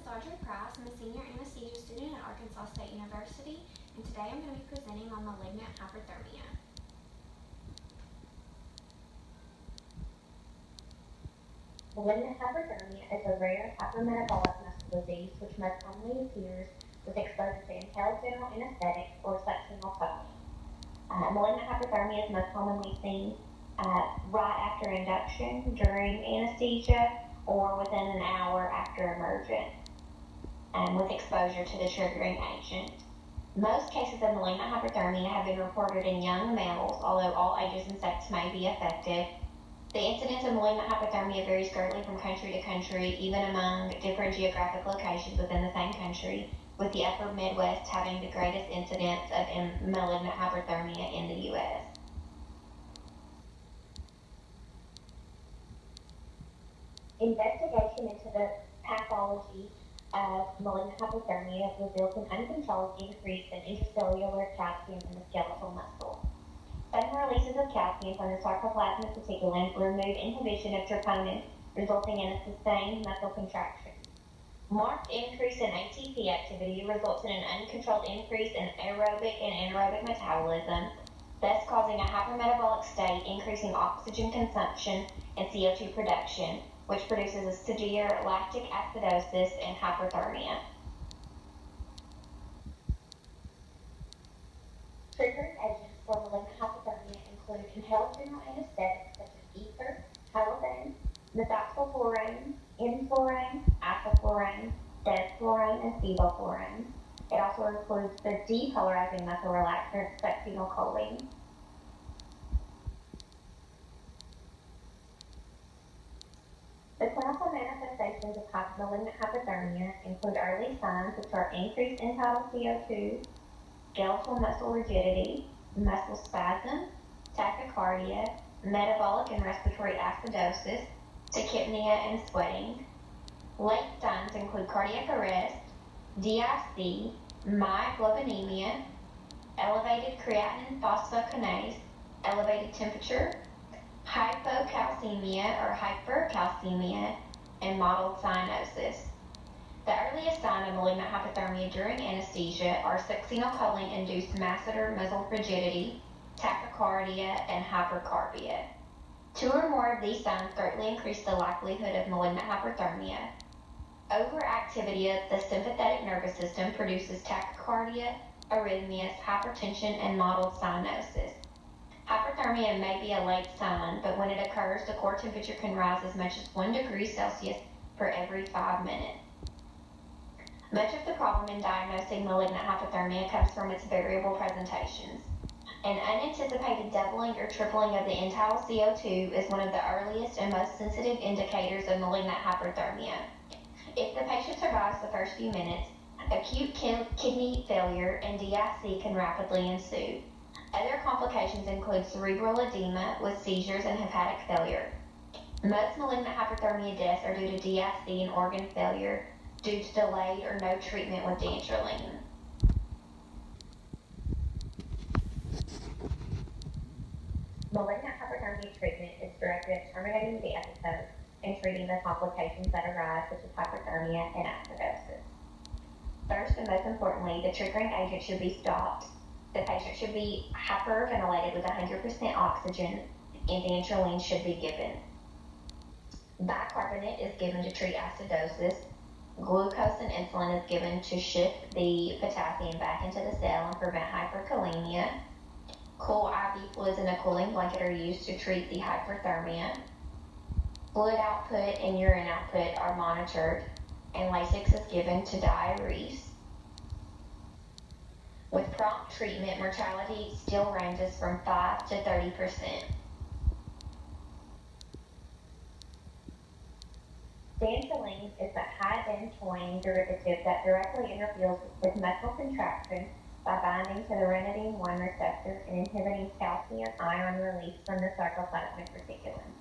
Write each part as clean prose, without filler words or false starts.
Audrey Price. I'm a senior anesthesia student at Arkansas State University, and today I'm going to be presenting on malignant hyperthermia. Malignant hyperthermia is a rare hypermetabolic muscle disease which most commonly appears with exposure to inhaled general anesthetics or succinyl choline. Malignant hyperthermia is most commonly seen right after induction, during anesthesia, or within an hour after emergence with exposure to the triggering agent. Most cases of malignant hyperthermia have been reported in young males, although all ages and sex may be affected. The incidence of malignant hyperthermia varies greatly from country to country, even among different geographic locations within the same country, with the upper Midwest having the greatest incidence of malignant hyperthermia in the U.S. Investigation into the pathology of malignant hypothermia reveals an uncontrolled increase in intracellular calcium in the skeletal muscle. Sudden releases of calcium from the sarcoplasmic reticulum remove inhibition of troponin, resulting in a sustained muscle contraction. Marked increase in ATP activity results in an uncontrolled increase in aerobic and anaerobic metabolism, thus causing a hypermetabolic state, increasing oxygen consumption and CO2 production, which produces a severe lactic acidosis and hyperthermia. Triggering agents for malignant hyperthermia include inhaled general anesthetics such as ether, halothane, methoxyflurane, enflurane, isoflurane, desflurane, and sevoflurane. It also includes the depolarizing muscle relaxant succinylcholine. The clinical manifestations of malignant hyperthermia include early signs, which are increased end-tidal CO2, skeletal muscle rigidity, muscle spasm, tachycardia, metabolic and respiratory acidosis, tachypnea, and sweating. Late signs include cardiac arrest, DIC, myoglobinemia, elevated creatinine phosphokinase, elevated temperature, hypocalcemia or hypercalcemia, and mottled cyanosis. The earliest sign of malignant hypothermia during anesthesia are succinylcholine-induced masseter muscle rigidity, tachycardia, and hypercarbia. 2 or more of these signs greatly increase the likelihood of malignant hyperthermia. Overactivity of the sympathetic nervous system produces tachycardia, arrhythmias, hypertension, and mottled cyanosis. Hyperthermia may be a late sign, but when it occurs, the core temperature can rise as much as 1 degree Celsius for every 5 minutes. Much of the problem in diagnosing malignant hypothermia comes from its variable presentations. An unanticipated doubling or tripling of the end-tidal CO2 is one of the earliest and most sensitive indicators of malignant hyperthermia. If the patient survives the first few minutes, acute kidney failure and DIC can rapidly ensue. Other complications include cerebral edema with seizures and hepatic failure. Most malignant hyperthermia deaths are due to DIC and organ failure due to delayed or no treatment with dantrolene. Malignant hyperthermia treatment is directed at terminating the episode and treating the complications that arise, such as hyperthermia and acidosis. First and most importantly, the triggering agent should be stopped. The patient should be hyperventilated with 100% oxygen, and dantrolene should be given. Bicarbonate is given to treat acidosis. Glucose and insulin is given to shift the potassium back into the cell and prevent hyperkalemia. Cool IV fluids in a cooling blanket are used to treat the hyperthermia. Fluid output and urine output are monitored, and Lasix is given to diurese. With prompt treatment, mortality still ranges from 5 to 30%. Dantrolene is a high-benztoline derivative that directly interferes with muscle contraction by binding to the ranitidine-1 receptor and inhibiting calcium ion release from the sarcoplasmic reticulum.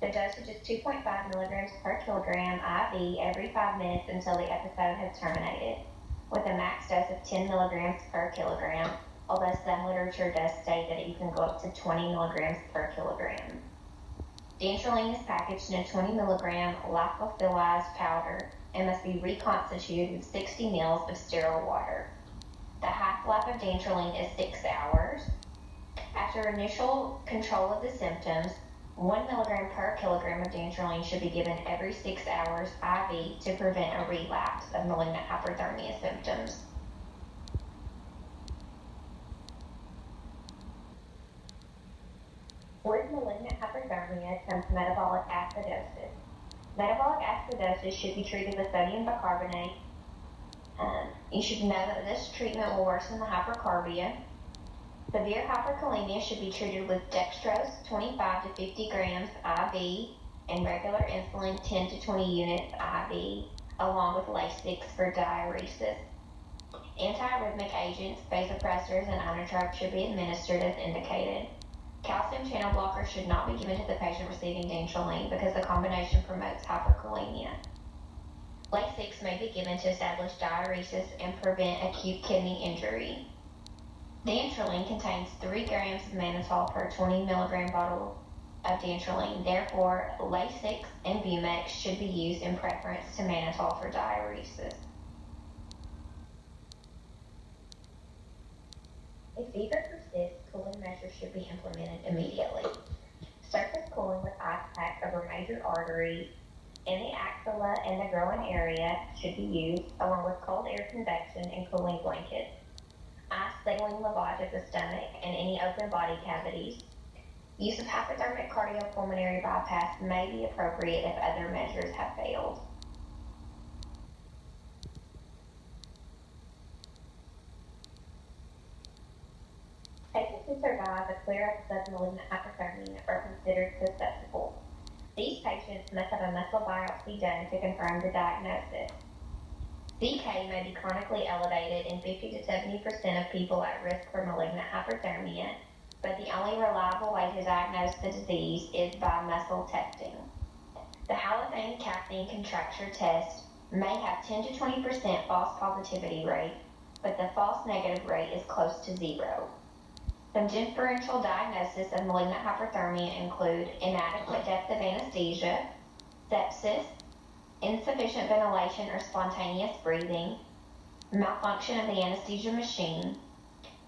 The dosage is 2.5 milligrams per kilogram IV every 5 minutes until the episode has terminated, with a max dose of 10 milligrams per kilogram, although some literature does state that you can go up to 20 milligrams per kilogram. Dantrolene is packaged in a 20 milligram lyophilized powder and must be reconstituted with 60 ml of sterile water. The half-life of dantrolene is 6 hours. After initial control of the symptoms, 1 milligram per kilogram of dantrolene should be given every 6 hours IV to prevent a relapse of malignant hyperthermia symptoms. With malignant hyperthermia comes metabolic acidosis. Metabolic acidosis should be treated with sodium bicarbonate. You should know that this treatment will worsen the hypercarbia. Severe hyperkalemia should be treated with dextrose 25 to 50 grams IV and regular insulin 10 to 20 units IV, along with Lasix for diuresis. Antiarrhythmic agents, vasopressors, and inotropes should be administered as indicated. Calcium channel blockers should not be given to the patient receiving dantrolene because the combination promotes hyperkalemia. Lasix may be given to establish diuresis and prevent acute kidney injury. Dantrolene contains 3 grams of mannitol per 20 milligram bottle of dantrolene. Therefore, Lasix and Bumex should be used in preference to mannitol for diuresis. If fever persists, cooling measures should be implemented immediately. Surface cooling with ice packs over major arteries in the axilla and the groin area should be used, along with cold air convection and cooling blankets. Ice saline lavage of the stomach and any open body cavities. Use of hypothermic cardiopulmonary bypass may be appropriate if other measures have failed. Patients who survive a clear episode of malignant hyperthermia are considered susceptible. These patients must have a muscle biopsy done to confirm the diagnosis. CK may be chronically elevated in 50 to 70% of people at risk for malignant hyperthermia, but the only reliable way to diagnose the disease is by muscle testing. The halothane caffeine contracture test may have 10 to 20% false positivity rate, but the false negative rate is close to 0. Some differential diagnoses of malignant hyperthermia include inadequate depth of anesthesia, sepsis, insufficient ventilation or spontaneous breathing, malfunction of the anesthesia machine,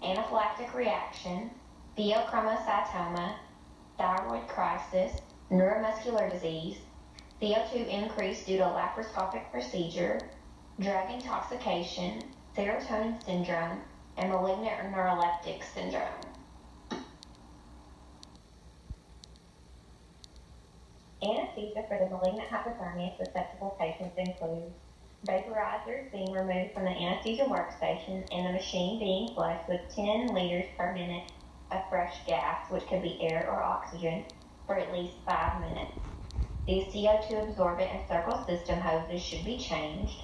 anaphylactic reaction, pheochromocytoma, thyroid crisis, neuromuscular disease, CO2 increase due to laparoscopic procedure, drug intoxication, serotonin syndrome, and malignant or neuroleptic syndrome. Anesthesia for the malignant hyperthermia susceptible patients includes vaporizers being removed from the anesthesia workstation and the machine being flushed with 10 liters per minute of fresh gas, which could be air or oxygen, for at least 5 minutes. These CO2 absorbent and circle system hoses should be changed.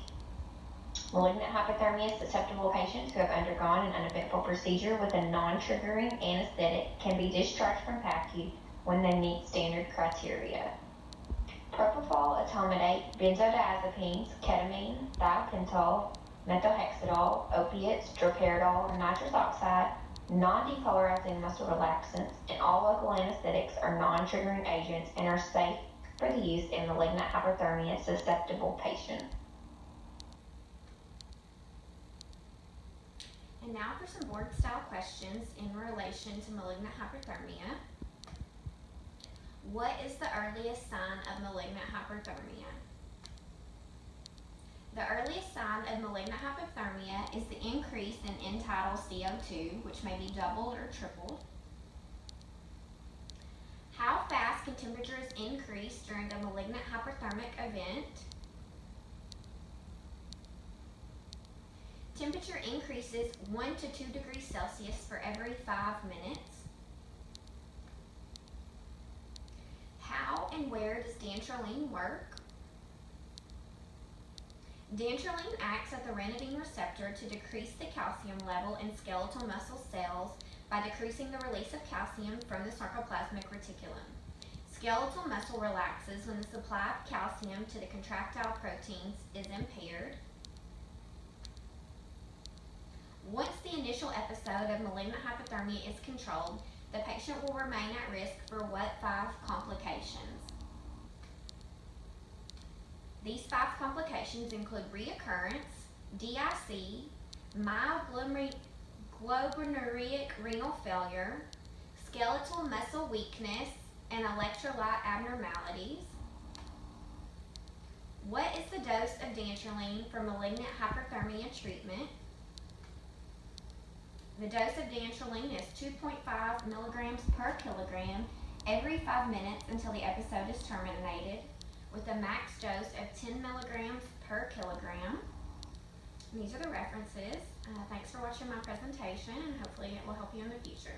Malignant hypothermia susceptible patients who have undergone an uneventful procedure with a non-triggering anesthetic can be discharged from PACU when they meet standard criteria. Propofol, etomidate, benzodiazepines, ketamine, thiopental, methotrexate, opiates, droperidol, nitrous oxide, non-depolarizing muscle relaxants, and all local anesthetics are non-triggering agents and are safe for the use in malignant hyperthermia susceptible patients. And now for some board-style questions in relation to malignant hyperthermia. What is the earliest sign of malignant hyperthermia? The earliest sign of malignant hypothermia is the increase in end-tidal CO2, which may be doubled or tripled. How fast can temperatures increase during a malignant hyperthermic event? Temperature increases 1 to 2 degrees Celsius for every 5 minutes. How and where does dantrolene work? Dantrolene acts at the ranitidine receptor to decrease the calcium level in skeletal muscle cells by decreasing the release of calcium from the sarcoplasmic reticulum. Skeletal muscle relaxes when the supply of calcium to the contractile proteins is impaired. Once the initial episode of malignant hypothermia is controlled, the patient will remain at risk for what 5 complications? These 5 complications include reoccurrence, DIC, mild glomerulic renal failure, skeletal muscle weakness, and electrolyte abnormalities. What is the dose of dantrolene for malignant hyperthermia treatment? The dose of dantrolene is 2.5 milligrams per kilogram every 5 minutes until the episode is terminated, with a max dose of 10 milligrams per kilogram. And these are the references. Thanks for watching my presentation, and hopefully it will help you in the future.